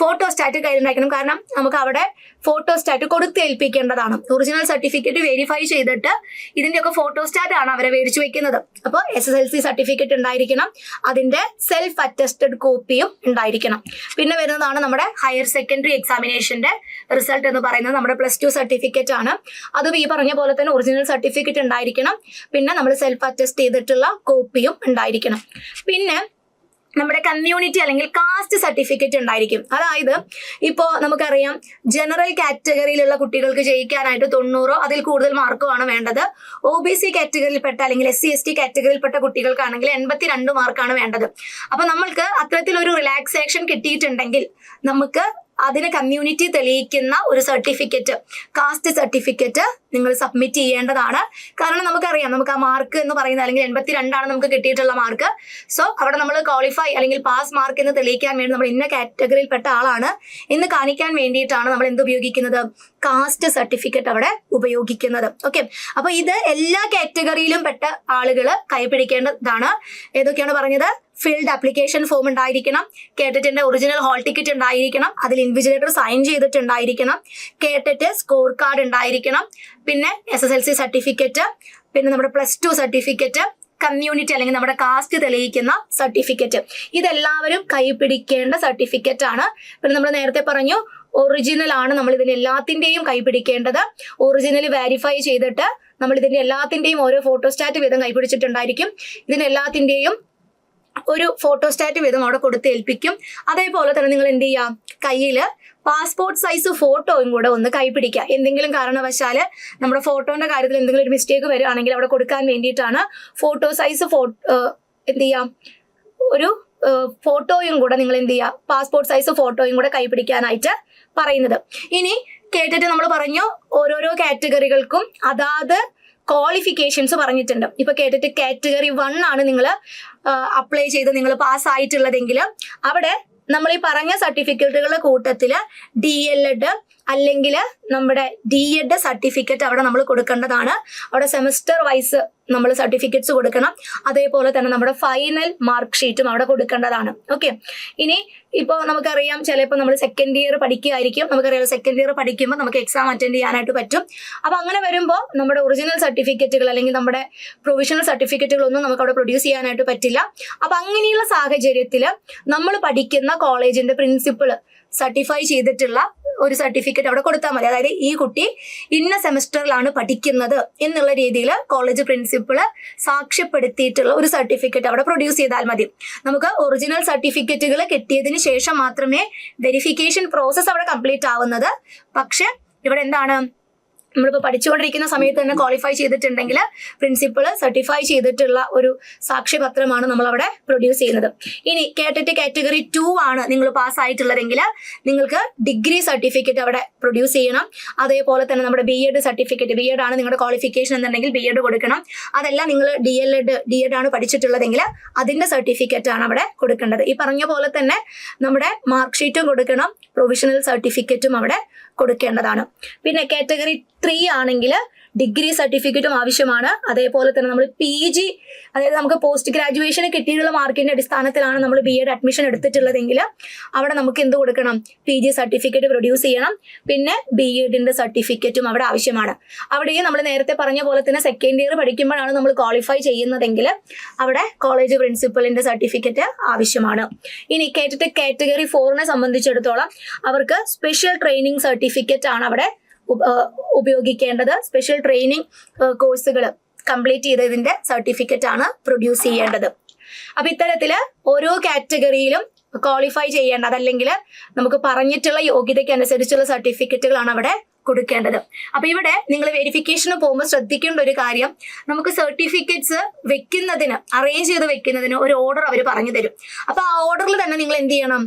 ഫോട്ടോസ്റ്റാറ്റ് കയ്യിൽ ഉണ്ടായിരിക്കണം. കാരണം നമുക്ക് അവിടെ ഫോട്ടോസ്റ്റാറ്റ് കൊടുത്തേൽപ്പിക്കേണ്ടതാണ്. ഒറിജിനൽ സർട്ടിഫിക്കറ്റ് വെരിഫൈ ചെയ്തിട്ട് ഇതിന്റെയൊക്കെ ഫോട്ടോസ്റ്റാറ്റ് ആണ് അവരെ മേടിച്ചു വെക്കുന്നത്. അപ്പോൾ SSLC സർട്ടിഫിക്കറ്റ് ഉണ്ടായിരിക്കണം, അതിന്റെ സെൽഫ് അറ്റസ്റ്റഡ് കോപ്പിയും ഉണ്ടായിരിക്കണം. പിന്നെ വരുന്നതാണ് നമ്മുടെ ഹയർ സെക്കൻഡറി എക്സാമിനേഷന്റെ റിസൾട്ട് എന്ന് പറയുന്നത് നമ്മുടെ +2 സർട്ടിഫിക്കറ്റ് ആണ്. അതും ഈ പറഞ്ഞ പോലെ തന്നെ ഒറിജിനൽ സർട്ടിഫിക്കറ്റ് ഉണ്ടായിരിക്കണം. പിന്നെ നമ്മൾ സെൽഫ് അറ്റസ്റ്റ് ചെയ്തിട്ടുള്ള കോപ്പിയും ഉണ്ടായിരിക്കണം. പിന്നെ നമ്മുടെ കമ്മ്യൂണിറ്റി അല്ലെങ്കിൽ കാസ്റ്റ് സർട്ടിഫിക്കറ്റ് ഉണ്ടായിരിക്കും. അതായത് ഇപ്പോ നമുക്കറിയാം ജനറൽ കാറ്റഗറിയിലുള്ള കുട്ടികൾക്ക് ജയിക്കാനായിട്ട് 90 അതിൽ കൂടുതൽ മാർക്കോ ആണ് വേണ്ടത്. OBC കാറ്റഗറിയിൽപ്പെട്ട അല്ലെങ്കിൽ SC/ST കാറ്റഗറിയിൽപ്പെട്ട കുട്ടികൾക്കാണെങ്കിൽ 82 മാർക്കാണ് വേണ്ടത്. അപ്പൊ നമ്മൾക്ക് അത്തരത്തിലൊരു റിലാക്സേഷൻ കിട്ടിയിട്ടുണ്ടെങ്കിൽ നമുക്ക് അതിന് കമ്മ്യൂണിറ്റി തെളിയിക്കുന്ന ഒരു സർട്ടിഫിക്കറ്റ്, കാസ്റ്റ് സർട്ടിഫിക്കറ്റ് നിങ്ങൾ സബ്മിറ്റ് ചെയ്യേണ്ടതാണ്. കാരണം നമുക്കറിയാം, നമുക്ക് ആ മാർക്ക് എന്ന് പറയുന്നത് അല്ലെങ്കിൽ 82 നമുക്ക് കിട്ടിയിട്ടുള്ള മാർക്ക്. സോ അവിടെ നമ്മൾ ക്വാളിഫൈ അല്ലെങ്കിൽ പാസ് മാർക്ക് എന്ന് തെളിയിക്കാൻ വേണ്ടി നമ്മൾ ഇന്ന കാറ്റഗറിയിൽപ്പെട്ട ആളാണ് എന്ന് കാണിക്കാൻ വേണ്ടിയിട്ടാണ് നമ്മൾ എന്ത് ഉപയോഗിക്കുന്നത്, കാസ്റ്റ് സർട്ടിഫിക്കറ്റ് അവിടെ ഉപയോഗിക്കുന്നത്. ഓക്കെ, അപ്പൊ ഇത് എല്ലാ കാറ്റഗറിയിലും പെട്ട ആളുകൾ കൈപിടിക്കേണ്ടതാണ്. ഏതൊക്കെയാണ് പറഞ്ഞത്? ഫിൽഡ് ആപ്ലിക്കേഷൻ ഫോം ഉണ്ടായിരിക്കണം, കേട്ടറ്റിന്റെ ഒറിജിനൽ ഹോൾ ടിക്കറ്റ് ഉണ്ടായിരിക്കണം, അതിൽ ഇൻവിജിലേറ്റർ സൈൻ ചെയ്തിട്ടുണ്ടായിരിക്കണം, കേട്ടറ്റ് സ്കോർ കാർഡ് ഉണ്ടായിരിക്കണം, പിന്നെ SSLC സർട്ടിഫിക്കറ്റ്, പിന്നെ നമ്മുടെ +2 സർട്ടിഫിക്കറ്റ്, കമ്മ്യൂണിറ്റി അല്ലെങ്കിൽ നമ്മുടെ കാസ്റ്റ് തെളിയിക്കുന്ന സർട്ടിഫിക്കറ്റ്. ഇതെല്ലാവരും കൈപിടിക്കേണ്ട സർട്ടിഫിക്കറ്റ് ആണ്. പിന്നെ നമ്മൾ നേരത്തെ പറഞ്ഞു ഒറിജിനൽ ആണ് നമ്മൾ ഇതിന് എല്ലാത്തിന്റെയും കൈപിടിക്കേണ്ടത്. ഒറിജിനൽ വെരിഫൈ ചെയ്തിട്ട് നമ്മൾ ഇതിന്റെ എല്ലാത്തിന്റെയും ഓരോ ഫോട്ടോസ്റ്റാറ്റ് വീതം കൈപിടിച്ചിട്ടുണ്ടായിരിക്കും. ഇതിനെല്ലാത്തിന്റെയും ഒരു ഫോട്ടോസ്റ്റാറ്റ് വീതം അവിടെ കൊടുത്ത് ഏൽപ്പിക്കും. അതേപോലെ തന്നെ നിങ്ങൾ എന്ത് ചെയ്യാം, കയ്യിൽ പാസ്പോർട്ട് സൈസ് ഫോട്ടോയും കൂടെ ഒന്ന് കൈപിടിക്കുക. എന്തെങ്കിലും കാരണവശാല് നമ്മുടെ ഫോട്ടോന്റെ കാര്യത്തിൽ എന്തെങ്കിലും ഒരു മിസ്റ്റേക്ക് വരികയാണെങ്കിൽ അവിടെ കൊടുക്കാൻ വേണ്ടിയിട്ടാണ് ഫോട്ടോ സൈസ് എന്ത് ചെയ്യാം, ഒരു ഫോട്ടോയും കൂടെ നിങ്ങൾ എന്ത് ചെയ്യുക, പാസ്പോർട്ട് സൈസ് ഫോട്ടോയും കൂടെ കൈപിടിക്കാനായിട്ട് പറയുന്നത്. ഇനി കേട്ടിട്ട് നമ്മൾ പറഞ്ഞു ഓരോരോ കാറ്റഗറികൾക്കും അതാത് ക്വാളിഫിക്കേഷൻസ് പറഞ്ഞിട്ടുണ്ട്. ഇപ്പൊ കേട്ടിട്ട് കാറ്റഗറി 1 ആണ് നിങ്ങൾ അപ്ലൈ ചെയ്ത് നിങ്ങൾ പാസ് ആയിട്ടുള്ളതെങ്കിൽ അവിടെ നമ്മൾ ഈ പറഞ്ഞ സർട്ടിഫിക്കറ്റുകളുടെ കൂട്ടത്തില് DLED അല്ലെങ്കിൽ നമ്മുടെ DED സർട്ടിഫിക്കറ്റ് അവിടെ നമ്മൾ കൊടുക്കേണ്ടതാണ്. അവിടെ സെമസ്റ്റർ വൈസ് നമ്മൾ സർട്ടിഫിക്കറ്റ്സ് കൊടുക്കണം. അതേപോലെ തന്നെ നമ്മുടെ ഫൈനൽ മാർക്ക് ഷീറ്റും അവിടെ കൊടുക്കേണ്ടതാണ്. ഓക്കെ, ഇനി ഇപ്പോൾ നമുക്കറിയാം ചിലപ്പോൾ നമ്മൾ സെക്കൻഡ് ഇയർ പഠിക്കുകയായിരിക്കും. നമുക്കറിയാം സെക്കൻഡ് ഇയർ പഠിക്കുമ്പോൾ നമുക്ക് എക്സാം അറ്റൻഡ് ചെയ്യാനായിട്ട് പറ്റും. അപ്പൊ അങ്ങനെ വരുമ്പോൾ നമ്മുടെ ഒറിജിനൽ സർട്ടിഫിക്കറ്റുകൾ അല്ലെങ്കിൽ നമ്മുടെ പ്രൊവിഷണൽ സർട്ടിഫിക്കറ്റുകളൊന്നും നമുക്ക് അവിടെ പ്രൊഡ്യൂസ് ചെയ്യാനായിട്ട് പറ്റില്ല. അപ്പൊ അങ്ങനെയുള്ള സാഹചര്യത്തിൽ നമ്മൾ പഠിക്കുന്ന കോളേജിന്റെ പ്രിൻസിപ്പൾ സർട്ടിഫൈ ചെയ്തിട്ടുള്ള ഒരു സർട്ടിഫിക്കറ്റ് അവിടെ കൊടുത്താൽ മതി. അതായത് ഈ കുട്ടി ഇന്ന സെമസ്റ്ററിലാണ് പഠിക്കുന്നത് എന്നുള്ള രീതിയിൽ കോളേജ് പ്രിൻസിപ്പള് സാക്ഷ്യപ്പെടുത്തിയിട്ടുള്ള ഒരു സർട്ടിഫിക്കറ്റ് അവിടെ പ്രൊഡ്യൂസ് ചെയ്താൽ മതി. നമുക്ക് ഒറിജിനൽ സർട്ടിഫിക്കറ്റുകൾ കിട്ടിയതിന് ശേഷം മാത്രമേ വെരിഫിക്കേഷൻ പ്രോസസ്സ് അവിടെ കംപ്ലീറ്റ് ആവുന്നത്. പക്ഷെ ഇവിടെ എന്താണ്, നമ്മളിപ്പോൾ പഠിച്ചുകൊണ്ടിരിക്കുന്ന സമയത്ത് തന്നെ ക്വാളിഫൈ ചെയ്തിട്ടുണ്ടെങ്കിൽ പ്രിൻസിപ്പള് സർട്ടിഫൈ ചെയ്തിട്ടുള്ള ഒരു സാക്ഷ്യപത്രമാണ് നമ്മൾ അവിടെ പ്രൊഡ്യൂസ് ചെയ്യുന്നത്. ഇനി കേട്ടറ്റ് കാറ്റഗറി 2 ആണ് നിങ്ങൾ പാസ് ആയിട്ടുള്ളതെങ്കിൽ നിങ്ങൾക്ക് ഡിഗ്രി സർട്ടിഫിക്കറ്റ് അവിടെ പ്രൊഡ്യൂസ് ചെയ്യണം. അതേപോലെ തന്നെ നമ്മുടെ BEd സർട്ടിഫിക്കറ്റ്, BEd ആണ് നിങ്ങളുടെ ക്വാളിഫിക്കേഷൻ എന്നുണ്ടെങ്കിൽ BEd കൊടുക്കണം. അതല്ല നിങ്ങൾ DEd ആണ് പഠിച്ചിട്ടുള്ളതെങ്കിൽ അതിന്റെ സർട്ടിഫിക്കറ്റ് ആണ് അവിടെ കൊടുക്കേണ്ടത്. ഈ പറഞ്ഞ പോലെ തന്നെ നമ്മുടെ മാർക്ക് ഷീറ്റും കൊടുക്കണം, പ്രൊവിഷണൽ സർട്ടിഫിക്കറ്റും അവിടെ കൊടുക്കേണ്ടതാണ്. പിന്നെ കാറ്റഗറി 3 ആണെങ്കിൽ ഡിഗ്രി സർട്ടിഫിക്കറ്റും ആവശ്യമാണ്. അതേപോലെ തന്നെ നമ്മൾ PG, അതായത് നമുക്ക് പോസ്റ്റ് ഗ്രാജുവേഷന് കിട്ടിയിട്ടുള്ള മാർക്കിന്റെ അടിസ്ഥാനത്തിലാണ് നമ്മൾ BEd അഡ്മിഷൻ എടുത്തിട്ടുള്ളതെങ്കിൽ അവിടെ നമുക്ക് എന്ത് കൊടുക്കണം, PG സർട്ടിഫിക്കറ്റ് പ്രൊഡ്യൂസ് ചെയ്യണം. പിന്നെ BEdന്റെ സർട്ടിഫിക്കറ്റും അവിടെ ആവശ്യമാണ്. അവിടെയും നമ്മൾ നേരത്തെ പറഞ്ഞ പോലെ തന്നെ സെക്കൻഡ് ഇയർ പഠിക്കുമ്പോഴാണ് നമ്മൾ ക്വാളിഫൈ ചെയ്യുന്നതെങ്കിൽ അവിടെ കോളേജ് പ്രിൻസിപ്പലിന്റെ സർട്ടിഫിക്കറ്റ് ആവശ്യമാണ്. ഇനി കേട്ടിട്ട് കാറ്റഗറി 4നെ സംബന്ധിച്ചിടത്തോളം അവർക്ക് സ്പെഷ്യൽ ട്രെയിനിങ് സർട്ടിഫിക്കറ്റ് ആണ് അവിടെ ഉപയോഗിക്കേണ്ടത്. സ്പെഷ്യൽ ട്രെയിനിങ് കോഴ്സുകൾ കംപ്ലീറ്റ് ചെയ്തതിന്റെ സർട്ടിഫിക്കറ്റ് ആണ് പ്രൊഡ്യൂസ് ചെയ്യേണ്ടത്. അപ്പൊ ഇത്തരത്തില് ഓരോ കാറ്റഗറിയിലും ക്വാളിഫൈ ചെയ്യേണ്ട, അതല്ലെങ്കിൽ നമുക്ക് പറഞ്ഞിട്ടുള്ള യോഗ്യതയ്ക്ക് അനുസരിച്ചുള്ള സർട്ടിഫിക്കറ്റുകളാണ് അവിടെ കൊടുക്കേണ്ടത്. അപ്പൊ ഇവിടെ നിങ്ങൾ വെരിഫിക്കേഷന് പോകുമ്പോൾ ശ്രദ്ധിക്കേണ്ട ഒരു കാര്യം, നമുക്ക് സർട്ടിഫിക്കറ്റ്സ് വെക്കുന്നതിന്, അറേഞ്ച് ചെയ്ത് വെക്കുന്നതിന് ഒരു ഓർഡർ അവർ പറഞ്ഞു തരും. അപ്പൊ ആ ഓർഡറിൽ തന്നെ നിങ്ങൾ എന്ത് ചെയ്യണം,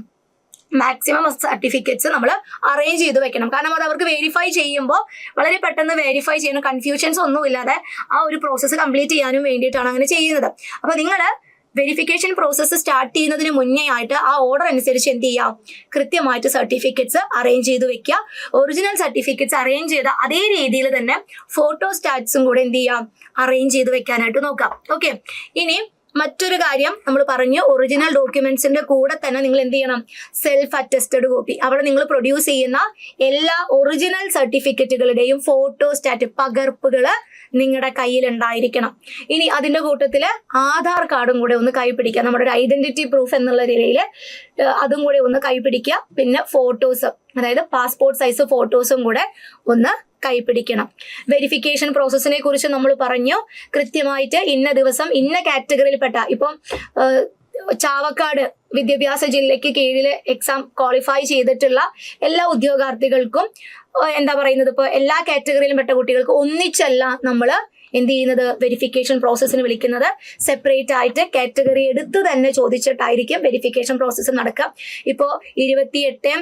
മാക്സിമം സർട്ടിഫിക്കറ്റ്സ് നമ്മൾ അറേഞ്ച് ചെയ്ത് വെക്കണം. കാരണം അത് അവർക്ക് വെരിഫൈ ചെയ്യുമ്പോൾ വളരെ പെട്ടെന്ന് വെരിഫൈ ചെയ്യണം, കൺഫ്യൂഷൻസ് ഒന്നും ഇല്ലാതെ ആ ഒരു പ്രോസസ്സ് കംപ്ലീറ്റ് ചെയ്യാനും വേണ്ടിയിട്ടാണ് അങ്ങനെ ചെയ്യുന്നത്. അപ്പൊ നിങ്ങൾ വെരിഫിക്കേഷൻ പ്രോസസ്സ് സ്റ്റാർട്ട് ചെയ്യുന്നതിന് മുന്നേ ആയിട്ട് ആ ഓർഡർ അനുസരിച്ച് എന്ത് ചെയ്യാം, കൃത്യമായിട്ട് സർട്ടിഫിക്കറ്റ്സ് അറേഞ്ച് ചെയ്ത് വെക്കുക. ഒറിജിനൽ സർട്ടിഫിക്കറ്റ്സ് അറേഞ്ച് ചെയ്ത അതേ രീതിയിൽ തന്നെ ഫോട്ടോ സ്റ്റാറ്റ്സും കൂടെ എന്ത് ചെയ്യാം, അറേഞ്ച് ചെയ്ത് വെക്കാനായിട്ട് നോക്കാം. ഓക്കെ, ഇനി മറ്റൊരു കാര്യം നമ്മൾ പറഞ്ഞു, ഒറിജിനൽ ഡോക്യുമെന്റ്സിന്റെ കൂടെ തന്നെ നിങ്ങൾ എന്ത് ചെയ്യണം, സെൽഫ് അറ്റസ്റ്റഡ് കോപ്പി, അവിടെ നിങ്ങൾ പ്രൊഡ്യൂസ് ചെയ്യുന്ന എല്ലാ ഒറിജിനൽ സർട്ടിഫിക്കറ്റുകളുടെയും ഫോട്ടോ സ്റ്റാറ്റ് പകർപ്പുകൾ നിങ്ങളുടെ കയ്യിൽ ഉണ്ടായിരിക്കണം. ഇനി അതിന്റെ കൂട്ടത്തില് ആധാർ കാർഡും കൂടെ ഒന്ന് കൈപിടിക്കുക, നമ്മുടെ ഒരു ഐഡന്റിറ്റി പ്രൂഫ് എന്നുള്ള രീതിയിൽ അതും കൂടെ ഒന്ന് കൈപിടിക്കുക. പിന്നെ ഫോട്ടോസ്, അതായത് പാസ്പോർട്ട് സൈസ് ഫോട്ടോസും കൂടെ ഒന്ന് കൈപിടിക്കണം. വെരിഫിക്കേഷൻ പ്രോസസ്സിനെ കുറിച്ച് നമ്മൾ പറഞ്ഞു, കൃത്യമായിട്ട് ഇന്ന ദിവസം ഇന്ന കാറ്റഗറിയിൽപ്പെട്ട, ഇപ്പം ചാവക്കാട് വിദ്യാഭ്യാസ ജില്ലയ്ക്ക് കീഴിൽ എക്സാം ക്വാളിഫൈ ചെയ്തിട്ടുള്ള എല്ലാ ഉദ്യോഗാർത്ഥികൾക്കും എന്താ പറയുന്നത്, ഇപ്പോൾ എല്ലാ കാറ്റഗറിയിലും പെട്ട കുട്ടികൾക്ക് ഒന്നിച്ചല്ല നമ്മൾ എന്ത് ചെയ്യുന്നത്, വെരിഫിക്കേഷൻ പ്രോസസ്സിന് വിളിക്കുന്നത്. സെപ്പറേറ്റ് ആയിട്ട് കാറ്റഗറി എടുത്ത് തന്നെ ചോദിച്ചിട്ടായിരിക്കും വെരിഫിക്കേഷൻ പ്രോസസ്സ് നടക്കുക. ഇപ്പോൾ 28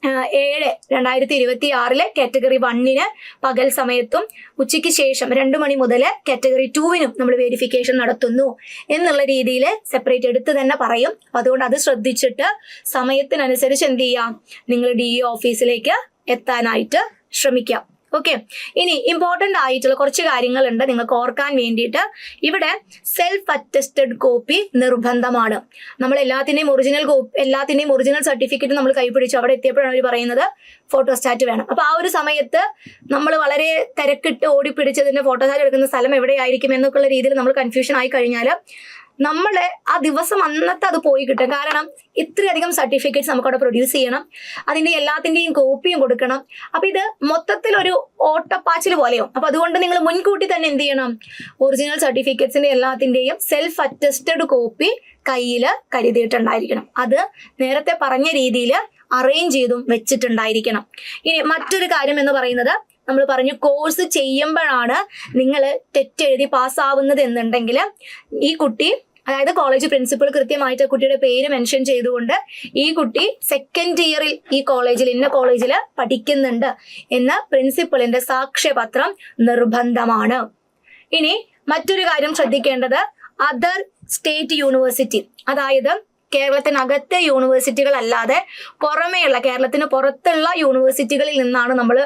7/2026 കാറ്റഗറി 1 പകൽ സമയത്തും ഉച്ചയ്ക്ക് ശേഷം 2 മണി മുതൽ കാറ്റഗറി 2 നമ്മൾ വെരിഫിക്കേഷൻ നടത്തുന്നു എന്നുള്ള രീതിയിൽ സെപ്പറേറ്റ് എടുത്ത് തന്നെ പറയും. അതുകൊണ്ട് അത് ശ്രദ്ധിച്ചിട്ട് സമയത്തിനനുസരിച്ച് എന്ത് ചെയ്യാം, നിങ്ങൾ DE ഓഫീസിലേക്ക് എത്താനായിട്ട് ശ്രമിക്കാം. ഓക്കെ, ഇനി ഇമ്പോർട്ടൻ്റ് ആയിട്ടുള്ള കുറച്ച് കാര്യങ്ങളുണ്ട് നിങ്ങൾക്ക് ഓർക്കാൻ വേണ്ടിയിട്ട്. ഇവിടെ സെൽഫ് അറ്റസ്റ്റഡ് കോപ്പി നിർബന്ധമാണ്. നമ്മൾ എല്ലാത്തിൻ്റെയും ഒറിജിനൽ സർട്ടിഫിക്കറ്റ് നമ്മൾ കൈപിടിച്ചു അവിടെ എത്തിയപ്പോഴാണ് അവർ പറയുന്നത് ഫോട്ടോസ്റ്റാറ്റ് വേണം. അപ്പോൾ ആ ഒരു സമയത്ത് നമ്മൾ വളരെ തിരക്കിട്ട് ഓടിപ്പിടിച്ചതിൻ്റെ ഫോട്ടോസ്റ്റാറ്റ് എടുക്കുന്ന സ്ഥലം എവിടെയായിരിക്കും എന്നൊക്കെയുള്ള രീതിയിൽ നമ്മൾ കൺഫ്യൂഷൻ ആയി കഴിഞ്ഞാൽ നമ്മളെ ആ ദിവസം അന്നത്തെ അത് പോയി കിട്ടും. കാരണം ഇത്രയധികം സർട്ടിഫിക്കറ്റ്സ് നമുക്കവിടെ പ്രൊഡ്യൂസ് ചെയ്യണം, അതിൻ്റെ എല്ലാത്തിൻ്റെയും കോപ്പിയും കൊടുക്കണം. അപ്പം ഇത് മൊത്തത്തിലൊരു ഓട്ടപ്പാച്ചിൽ പോലെയാവും. അപ്പം അതുകൊണ്ട് നിങ്ങൾ മുൻകൂട്ടി തന്നെ എന്ത് ചെയ്യണം, ഒറിജിനൽ സർട്ടിഫിക്കറ്റ്സിൻ്റെ എല്ലാത്തിൻ്റെയും സെൽഫ് അറ്റസ്റ്റഡ് കോപ്പി കയ്യിൽ കരുതിയിട്ടുണ്ടായിരിക്കണം. അത് നേരത്തെ പറഞ്ഞ രീതിയിൽ അറേഞ്ച് ചെയ്തും വെച്ചിട്ടുണ്ടായിരിക്കണം. ഇനി മറ്റൊരു കാര്യം എന്ന് പറയുന്നത്, നമ്മൾ പറഞ്ഞു കോഴ്സ് ചെയ്യുമ്പോഴാണ് നിങ്ങൾ ടെറ്റ് എഴുതി പാസ്സാവുന്നത് എന്നുണ്ടെങ്കിൽ ഈ കുട്ടി, അതായത് കോളേജ് പ്രിൻസിപ്പൾ കൃത്യമായിട്ട് കുട്ടിയുടെ പേര് മെൻഷൻ ചെയ്തുകൊണ്ട് ഈ കുട്ടി സെക്കൻഡ് ഇയറിൽ ഈ കോളേജിൽ ഇന്ന കോളേജിൽ പഠിക്കുന്നുണ്ട് എന്ന പ്രിൻസിപ്പളിന്റെ സാക്ഷ്യപത്രം നിർബന്ധമാണ്. ഇനി മറ്റൊരു കാര്യം ശ്രദ്ധിക്കേണ്ടത്, അതർ സ്റ്റേറ്റ് യൂണിവേഴ്സിറ്റി, അതായത് കേരളത്തിനകത്തെ യൂണിവേഴ്സിറ്റികൾ അല്ലാതെ പുറമേയുള്ള കേരളത്തിന് പുറത്തുള്ള യൂണിവേഴ്സിറ്റികളിൽ നിന്നാണ് നമ്മൾ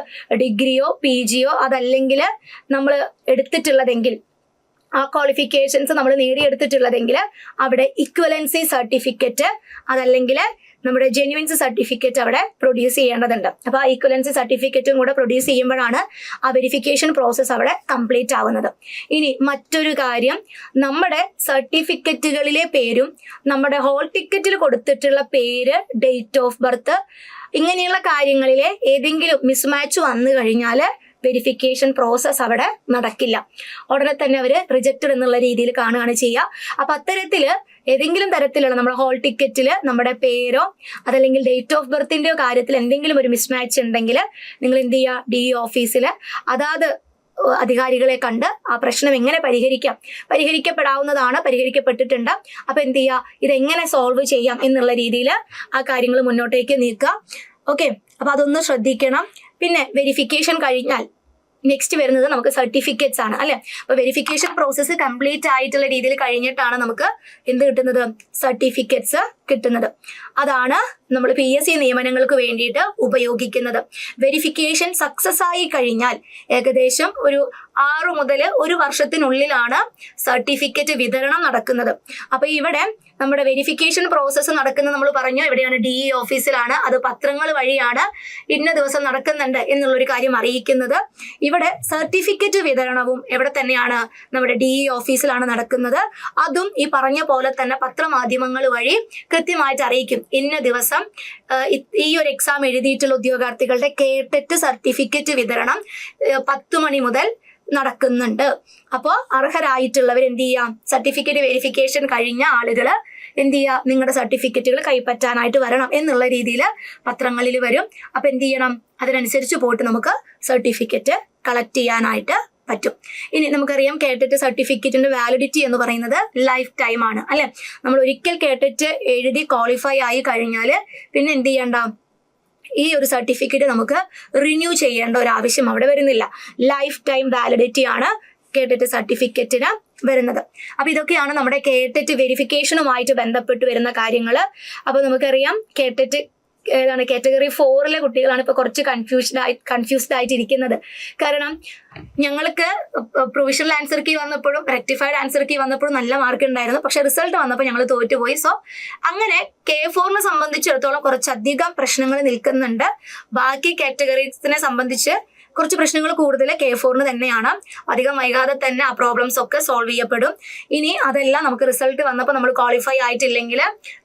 ഡിഗ്രിയോ PGയോ അതല്ലെങ്കിൽ നമ്മൾ എടുത്തിട്ടുള്ളതെങ്കിൽ, ആ ക്വാളിഫിക്കേഷൻസ് നമ്മൾ നേടിയെടുത്തിട്ടുള്ളതെങ്കിൽ അവിടെ ഇക്വലൻസി സർട്ടിഫിക്കറ്റ് അതല്ലെങ്കിൽ നമ്മുടെ ജെന്യുവൻസി സർട്ടിഫിക്കറ്റ് അവിടെ പ്രൊഡ്യൂസ് ചെയ്യേണ്ടതുണ്ട്. അപ്പോൾ ആ ഇക്വലൻസി സർട്ടിഫിക്കറ്റും കൂടെ പ്രൊഡ്യൂസ് ചെയ്യുമ്പോഴാണ് ആ വെരിഫിക്കേഷൻ പ്രോസസ്സ് അവിടെ കംപ്ലീറ്റ് ആവുന്നത്. ഇനി മറ്റൊരു കാര്യം, നമ്മുടെ സർട്ടിഫിക്കറ്റുകളിലെ പേരും നമ്മുടെ ഹോൾ ടിക്കറ്റിൽ കൊടുത്തിട്ടുള്ള പേര്, ഡേറ്റ് ഓഫ് ബർത്ത്, ഇങ്ങനെയുള്ള കാര്യങ്ങളിലെ ഏതെങ്കിലും മിസ്മാച്ച് വന്നു കഴിഞ്ഞാൽ വെരിഫിക്കേഷൻ പ്രോസസ്സ് അവിടെ നടക്കില്ല. ഉടനെ തന്നെ അവർ റിജക്റ്റഡ് എന്നുള്ള രീതിയിൽ കാണുകയാണ് ചെയ്യുക. അപ്പം അത്തരത്തിൽ ഏതെങ്കിലും തരത്തിലുള്ള നമ്മുടെ ഹോൾ ടിക്കറ്റിൽ നമ്മുടെ പേരോ അതല്ലെങ്കിൽ ഡേറ്റ് ഓഫ് ബർത്തിൻ്റെയോ കാര്യത്തിൽ എന്തെങ്കിലും ഒരു മിസ്മാച്ച് ഉണ്ടെങ്കിൽ നിങ്ങൾ എന്ത് ചെയ്യുക, DE ഓഫീസിൽ അതാത് അധികാരികളെ കണ്ട് ആ പ്രശ്നം എങ്ങനെ പരിഹരിക്കപ്പെടാവുന്നതാണ്, പരിഹരിക്കപ്പെട്ടിട്ടുണ്ട്. അപ്പം എന്ത് ചെയ്യുക, ഇതെങ്ങനെ സോൾവ് ചെയ്യാം എന്നുള്ള രീതിയിൽ ആ കാര്യങ്ങൾ മുന്നോട്ടേക്ക് നീക്കുക. ഓക്കെ, അപ്പം അതൊന്ന് ശ്രദ്ധിക്കണം. പിന്നെ വെരിഫിക്കേഷൻ കഴിഞ്ഞാൽ നെക്സ്റ്റ് വരുന്നത് നമുക്ക് സർട്ടിഫിക്കറ്റ്സ് ആണ് അല്ലെ. അപ്പൊ വെരിഫിക്കേഷൻ പ്രോസസ്സ് കംപ്ലീറ്റ് ആയിട്ടുള്ള രീതിയിൽ കഴിഞ്ഞിട്ടാണ് നമുക്ക് എന്ത് കിട്ടുന്നത്, സർട്ടിഫിക്കറ്റ്സ് കിട്ടുന്നത്. അതാണ് നമ്മൾ PSC നിയമനങ്ങൾക്ക് വേണ്ടിയിട്ട് ഉപയോഗിക്കുന്നത്. വെരിഫിക്കേഷൻ സക്സസ് ആയി കഴിഞ്ഞാൽ ഏകദേശം ഒരു 6 മുതൽ 1 വർഷത്തിനുള്ളിലാണ് സർട്ടിഫിക്കറ്റ് വിതരണം നടക്കുന്നത്. അപ്പൊ ഇവിടെ നമ്മുടെ വെരിഫിക്കേഷൻ പ്രോസസ്സ് നടക്കുന്നത് നമ്മൾ പറഞ്ഞു എവിടെയാണ്, DE ഓഫീസിലാണ്. അത് പത്രങ്ങൾ വഴിയാണ് ഇന്ന ദിവസം നടക്കുന്നുണ്ട് എന്നുള്ളൊരു കാര്യം അറിയിക്കുന്നത്. ഇവിടെ സർട്ടിഫിക്കറ്റ് വിതരണവും എവിടെ തന്നെയാണ്, നമ്മുടെ DE ഓഫീസിലാണ് നടക്കുന്നത്. അതും ഈ പറഞ്ഞ പോലെ തന്നെ പത്രമാധ്യമങ്ങൾ വഴി കൃത്യമായിട്ട് അറിയിക്കും. ഇന്ന ദിവസം ഈ ഒരു എക്സാം എഴുതിയിട്ടുള്ള ഉദ്യോഗാർത്ഥികളുടെ കേട്ടറ്റ് സർട്ടിഫിക്കറ്റ് വിതരണം 10 മണി മുതൽ നടക്കുന്നുണ്ട്. അപ്പോൾ അർഹരായിട്ടുള്ളവർ എന്ത് ചെയ്യാം, സർട്ടിഫിക്കറ്റ് വെരിഫിക്കേഷൻ കഴിഞ്ഞ ആളുകൾ എന്ത് ചെയ്യുക, നിങ്ങളുടെ സർട്ടിഫിക്കറ്റുകൾ കൈപ്പറ്റാനായിട്ട് വരണം എന്നുള്ള രീതിയിൽ പത്രങ്ങളിൽ വരും. അപ്പം എന്ത് ചെയ്യണം, അതിനനുസരിച്ച് പോയിട്ട് നമുക്ക് സർട്ടിഫിക്കറ്റ് കളക്ട് ചെയ്യാനായിട്ട് പറ്റും. ഇനി നമുക്കറിയാം കേട്ടറ്റ് സർട്ടിഫിക്കറ്റിന്റെ വാലിഡിറ്റി എന്ന് പറയുന്നത് ലൈഫ് ടൈം ആണ് അല്ലെ. നമ്മൾ ഒരിക്കൽ കേട്ടറ്റ് എഴുതി ക്വാളിഫൈ ആയി കഴിഞ്ഞാൽ പിന്നെ എന്ത് ചെയ്യണ്ട, ഈ ഒരു സർട്ടിഫിക്കറ്റ് നമുക്ക് റിന്യൂ ചെയ്യേണ്ട ഒരു ആവശ്യം അവിടെ വരുന്നില്ല. ലൈഫ് ടൈം വാലിഡിറ്റി ആണ് കേട്ടറ്റ് സർട്ടിഫിക്കറ്റിന് വരുന്നത്. അപ്പൊ ഇതൊക്കെയാണ് നമ്മുടെ കേട്ടറ്റ് വെരിഫിക്കേഷനുമായിട്ട് ബന്ധപ്പെട്ട് വരുന്ന കാര്യങ്ങൾ. അപ്പൊ നമുക്കറിയാം കേട്ടറ്റ് ഏതാണ്, കാറ്റഗറി 4 കുട്ടികളാണ് ഇപ്പൊ കുറച്ച് കൺഫ്യൂസ്ഡ് ആയിട്ടിരിക്കുന്നത്. കാരണം ഞങ്ങൾക്ക് പ്രൊവിഷണൽ ആൻസർ കീ വന്നപ്പോഴും റെക്ടിഫൈഡ് ആൻസർ കീ വന്നപ്പോഴും നല്ല മാർക്ക് ഉണ്ടായിരുന്നു. പക്ഷെ റിസൾട്ട് വന്നപ്പോൾ ഞങ്ങൾ തോറ്റുപോയി. സോ അങ്ങനെ K4 സംബന്ധിച്ചിടത്തോളം കുറച്ചധികം പ്രശ്നങ്ങൾ നിൽക്കുന്നുണ്ട്. ബാക്കി കാറ്റഗറീസിനെ സംബന്ധിച്ച് കുറച്ച് പ്രശ്നങ്ങൾ കൂടുതൽ K4 തന്നെയാണ്. അധികം വൈകാതെ തന്നെ ആ പ്രോബ്ലംസ് ഒക്കെ സോൾവ് ചെയ്യപ്പെടും. ഇനി അതെല്ലാം നമുക്ക് റിസൾട്ട് വന്നപ്പോൾ നമ്മൾ ക്വാളിഫൈ ആയിട്ടില്ലെങ്കിൽ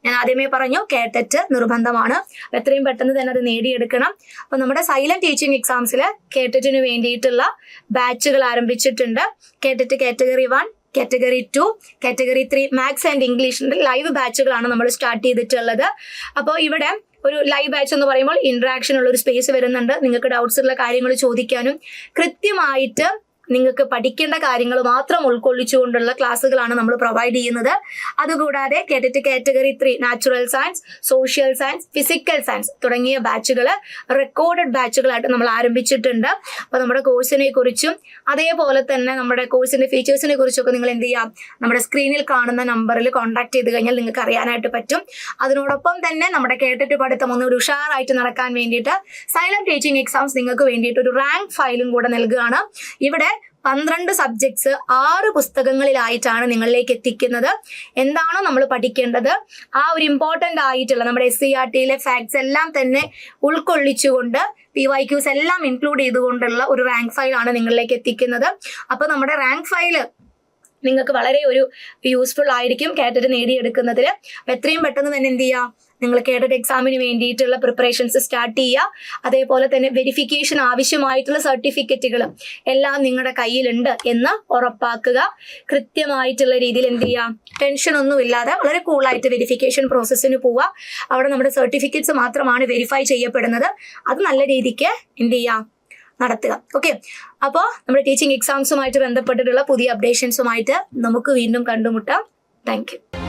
ഞാൻ ആദ്യമേ പറഞ്ഞു കേട്ടറ്റ് നിർബന്ധമാണ്. എത്രയും പെട്ടെന്ന് തന്നെ അത് നേടിയെടുക്കണം. അപ്പൊ നമ്മുടെ സൈലന്റ് ടീച്ചിങ് എക്സാംസിൽ കേട്ടറ്റിന് വേണ്ടിയിട്ടുള്ള ബാച്ചുകൾ ആരംഭിച്ചിട്ടുണ്ട്. KTET category 1, category 2, category 3 maths and ഇംഗ്ലീഷിന്റെ ലൈവ് ബാച്ചുകളാണ് നമ്മൾ സ്റ്റാർട്ട് ചെയ്തിട്ടുള്ളത്. അപ്പോൾ ഇവിടെ ഒരു ലൈവ് ബാച്ച് എന്ന് പറയുമ്പോൾ ഇന്ററാക്ഷൻ ഉള്ള ഒരു സ്പേസ് വരുന്നുണ്ട്. നിങ്ങൾക്ക് ഡൗട്ട്സ് ഉള്ള കാര്യങ്ങൾ ചോദിക്കാനും കൃത്യമായിട്ട് നിങ്ങൾക്ക് പഠിക്കേണ്ട കാര്യങ്ങൾ മാത്രം ഉൾക്കൊള്ളിച്ചുകൊണ്ടുള്ള ക്ലാസ്സുകളാണ് നമ്മൾ പ്രൊവൈഡ് ചെയ്യുന്നത്. അതുകൂടാതെ cadet category 3 natural science, social science, physical science തുടങ്ങിയ ബാച്ചുകൾ റെക്കോർഡഡ് ബാച്ചുകളായിട്ട് നമ്മൾ ആരംഭിച്ചിട്ടുണ്ട്. അപ്പോൾ നമ്മുടെ കോഴ്സിനെ കുറിച്ചും അതേപോലെ തന്നെ നമ്മുടെ കോഴ്സിന്റെ ഫീച്ചേഴ്സിനെ കുറിച്ചൊക്കെ നിങ്ങൾ എന്ത് ചെയ്യാം, നമ്മുടെ സ്ക്രീനിൽ കാണുന്ന നമ്പറിൽ കോൺടാക്ട് ചെയ്ത് കഴിഞ്ഞാൽ നിങ്ങൾക്ക് അറിയാനായിട്ട് പറ്റും. അതിനോടൊപ്പം തന്നെ നമ്മുടെ കേഡറ്റ് പഠിത്തം ഒന്ന് ഒരു ഉഷാറായിട്ട് നടക്കാൻ വേണ്ടിയിട്ട് സൈലം ടീച്ചിങ് എക്സാംസ് നിങ്ങൾക്ക് വേണ്ടിയിട്ട് ഒരു റാങ്ക് ഫയലും കൂടെ നൽകുകയാണ്. ഇവിടെ 12 സബ്ജക്ട്സ് 6 പുസ്തകങ്ങളിലായിട്ടാണ് നിങ്ങളിലേക്ക് എത്തിക്കുന്നത്. എന്താണോ നമ്മൾ പഠിക്കേണ്ടത് ആ ഒരു ഇമ്പോർട്ടൻ്റ് ആയിട്ടുള്ള നമ്മുടെ SCERTയിലെ ഫാക്ട്സ് എല്ലാം തന്നെ ഉൾക്കൊള്ളിച്ചുകൊണ്ട് PYQs എല്ലാം ഇൻക്ലൂഡ് ചെയ്തുകൊണ്ടുള്ള ഒരു റാങ്ക് ഫയലാണ് നിങ്ങളിലേക്ക് എത്തിക്കുന്നത്. അപ്പോൾ നമ്മുടെ റാങ്ക് ഫയല് നിങ്ങൾക്ക് വളരെ ഒരു യൂസ്ഫുൾ ആയിരിക്കും കേഡറ്റ് നേടിയെടുക്കുന്നതിൽ. എത്രയും പെട്ടെന്ന് തന്നെ എന്ത് ചെയ്യുക, നിങ്ങൾ കേഡറ്റ് എക്സാമിന് വേണ്ടിയിട്ടുള്ള പ്രിപ്പറേഷൻസ് സ്റ്റാർട്ട് ചെയ്യുക. അതേപോലെ തന്നെ വെരിഫിക്കേഷൻ ആവശ്യമായിട്ടുള്ള സർട്ടിഫിക്കറ്റുകൾ എല്ലാം നിങ്ങളുടെ കയ്യിലുണ്ട് എന്ന് ഉറപ്പാക്കുക. കൃത്യമായിട്ടുള്ള രീതിയിൽ എന്ത് ചെയ്യുക, ടെൻഷൻ ഒന്നും ഇല്ലാതെ വളരെ കൂളായിട്ട് വെരിഫിക്കേഷൻ പ്രോസസ്സിന് പോവുക. അവിടെ നമ്മുടെ സർട്ടിഫിക്കറ്റ്സ് മാത്രമാണ് വെരിഫൈ ചെയ്യപ്പെടുന്നത്. അത് നല്ല രീതിക്ക് എന്ത് ചെയ്യുക, നടത്തുക. ഓക്കെ, അപ്പോൾ നമ്മുടെ ടീച്ചിങ് എക്സാംസുമായിട്ട് ബന്ധപ്പെട്ടിട്ടുള്ള പുതിയ അപ്ഡേഷൻസുമായിട്ട് നമുക്ക് വീണ്ടും കണ്ടുമുട്ടാം. Thank you.